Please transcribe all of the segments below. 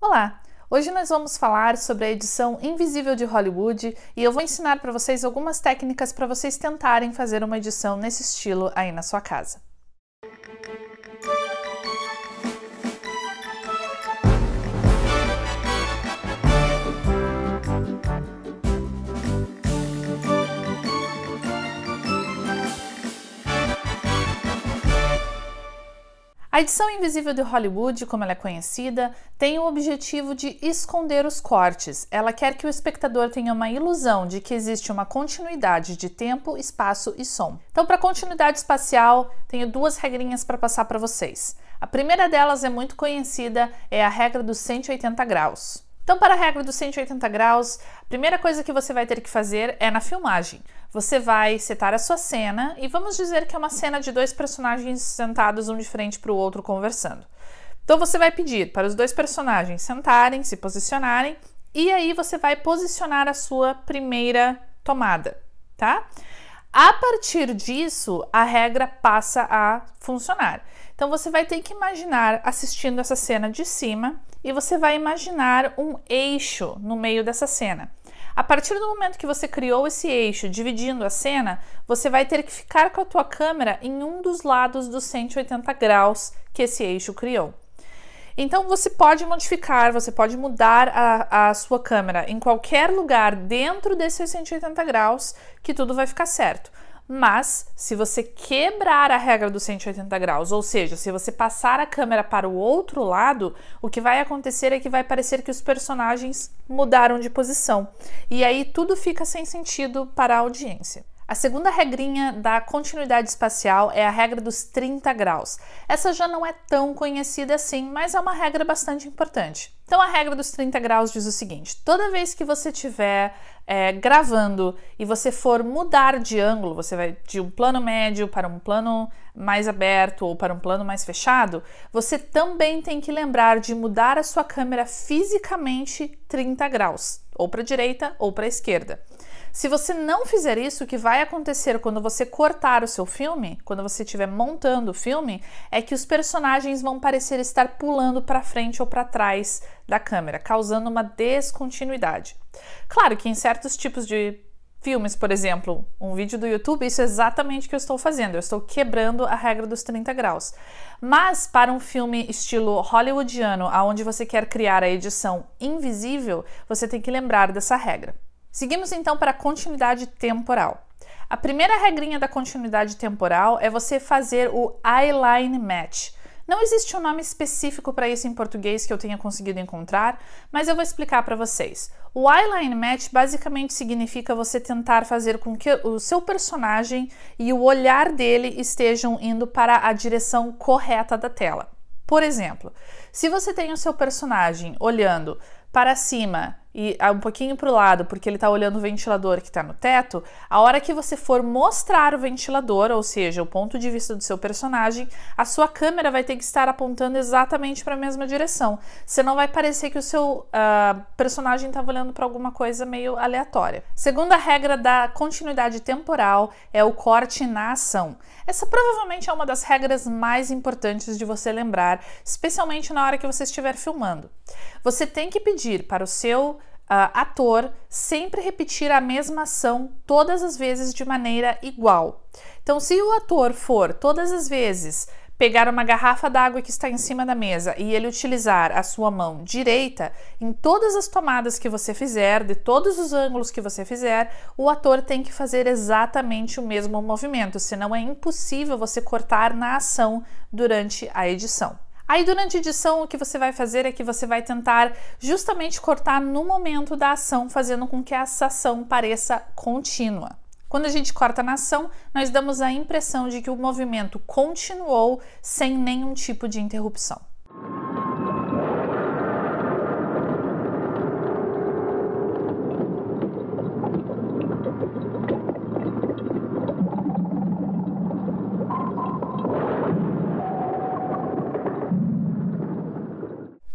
Olá! Hoje nós vamos falar sobre a edição invisível de Hollywood e eu vou ensinar para vocês algumas técnicas para vocês tentarem fazer uma edição nesse estilo aí na sua casa. A edição invisível de Hollywood, como ela é conhecida, tem o objetivo de esconder os cortes. Ela quer que o espectador tenha uma ilusão de que existe uma continuidade de tempo, espaço e som. Então, para continuidade espacial, tenho duas regrinhas para passar para vocês. A primeira delas é muito conhecida, é a regra dos 180 graus. Então, para a regra dos 180 graus, a primeira coisa que você vai ter que fazer é na filmagem. Você vai setar a sua cena e vamos dizer que é uma cena de dois personagens sentados um de frente para o outro conversando. Então, você vai pedir para os dois personagens sentarem, se posicionarem e aí você vai posicionar a sua primeira tomada, tá? A partir disso, a regra passa a funcionar. Então, você vai ter que imaginar assistindo essa cena de cima e você vai imaginar um eixo no meio dessa cena. A partir do momento que você criou esse eixo, dividindo a cena, você vai ter que ficar com a tua câmera em um dos lados dos 180 graus que esse eixo criou. Então, você pode modificar, você pode mudar a sua câmera em qualquer lugar dentro desses 180 graus que tudo vai ficar certo. Mas, se você quebrar a regra dos 180 graus, ou seja, se você passar a câmera para o outro lado, o que vai acontecer é que vai parecer que os personagens mudaram de posição. E aí tudo fica sem sentido para a audiência. A segunda regrinha da continuidade espacial é a regra dos 30 graus. Essa já não é tão conhecida assim, mas é uma regra bastante importante. Então, a regra dos 30 graus diz o seguinte: toda vez que você estiver gravando e você for mudar de ângulo, você vai de um plano médio para um plano mais aberto ou para um plano mais fechado, você também tem que lembrar de mudar a sua câmera fisicamente 30 graus, ou para a direita ou para a esquerda. Se você não fizer isso, o que vai acontecer quando você cortar o seu filme, quando você estiver montando o filme, é que os personagens vão parecer estar pulando para frente ou para trás da câmera, causando uma descontinuidade. Claro que em certos tipos de filmes, por exemplo, um vídeo do YouTube, isso é exatamente o que eu estou fazendo, eu estou quebrando a regra dos 30 graus. Mas para um filme estilo hollywoodiano, onde você quer criar a edição invisível, você tem que lembrar dessa regra. Seguimos então para a continuidade temporal. A primeira regrinha da continuidade temporal é você fazer o eyeline match. Não existe um nome específico para isso em português que eu tenha conseguido encontrar, mas eu vou explicar para vocês. O eyeline match basicamente significa você tentar fazer com que o seu personagem e o olhar dele estejam indo para a direção correta da tela. Por exemplo, se você tem o seu personagem olhando para cima e um pouquinho para o lado, porque ele está olhando o ventilador que está no teto, a hora que você for mostrar o ventilador, ou seja, o ponto de vista do seu personagem, a sua câmera vai ter que estar apontando exatamente para a mesma direção. Senão vai parecer que o seu personagem estava olhando para alguma coisa meio aleatória. Segunda regra da continuidade temporal é o corte na ação. Essa provavelmente é uma das regras mais importantes de você lembrar, especialmente na hora que você estiver filmando. Você tem que pedir para o seu ator sempre repetir a mesma ação todas as vezes de maneira igual. Então, se o ator for todas as vezes pegar uma garrafa d'água que está em cima da mesa e ele utilizar a sua mão direita, em todas as tomadas que você fizer, de todos os ângulos que você fizer, o ator tem que fazer exatamente o mesmo movimento, senão é impossível você cortar na ação durante a edição. Aí, durante a edição, o que você vai fazer é que você vai tentar justamente cortar no momento da ação, fazendo com que essa ação pareça contínua. Quando a gente corta na ação, nós damos a impressão de que o movimento continuou sem nenhum tipo de interrupção.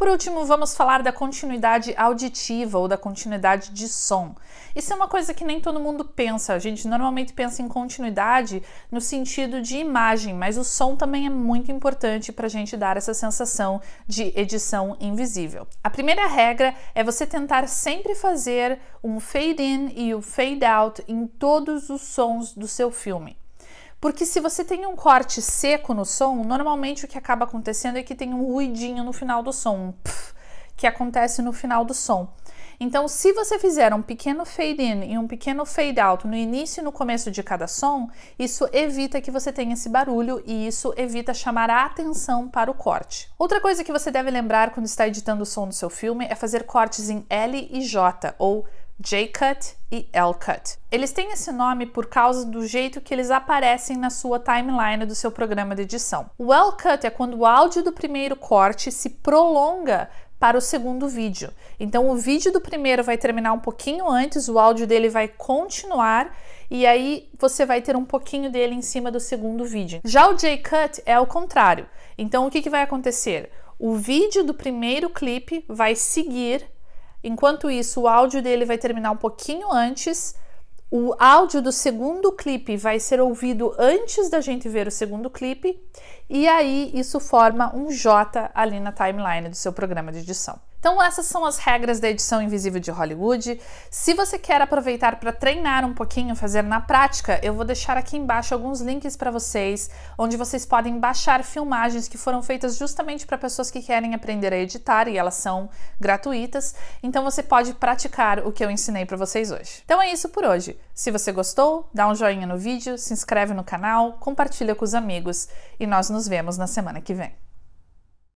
Por último, vamos falar da continuidade auditiva ou da continuidade de som. Isso é uma coisa que nem todo mundo pensa. A gente normalmente pensa em continuidade no sentido de imagem, mas o som também é muito importante para a gente dar essa sensação de edição invisível. A primeira regra é você tentar sempre fazer um fade in e um fade out em todos os sons do seu filme. Porque se você tem um corte seco no som, normalmente o que acaba acontecendo é que tem um ruidinho no final do som, um pff, que acontece no final do som. Então, se você fizer um pequeno fade in e um pequeno fade out no início e no começo de cada som, isso evita que você tenha esse barulho e isso evita chamar a atenção para o corte. Outra coisa que você deve lembrar quando está editando o som do seu filme é fazer cortes em L e J, ou J-Cut e L-Cut. Eles têm esse nome por causa do jeito que eles aparecem na sua timeline do seu programa de edição. O L-Cut é quando o áudio do primeiro corte se prolonga para o segundo vídeo. Então o vídeo do primeiro vai terminar um pouquinho antes, o áudio dele vai continuar e aí você vai ter um pouquinho dele em cima do segundo vídeo. Já o J-Cut é o contrário. Então o que vai acontecer? O vídeo do primeiro clipe vai seguir. Enquanto isso, o áudio dele vai terminar um pouquinho antes, o áudio do segundo clipe vai ser ouvido antes da gente ver o segundo clipe, e aí isso forma um J ali na timeline do seu programa de edição. Então essas são as regras da edição invisível de Hollywood. Se você quer aproveitar para treinar um pouquinho, fazer na prática, eu vou deixar aqui embaixo alguns links para vocês, onde vocês podem baixar filmagens que foram feitas justamente para pessoas que querem aprender a editar e elas são gratuitas. Então você pode praticar o que eu ensinei para vocês hoje. Então é isso por hoje. Se você gostou, dá um joinha no vídeo, se inscreve no canal, compartilha com os amigos e nós nos vemos na semana que vem.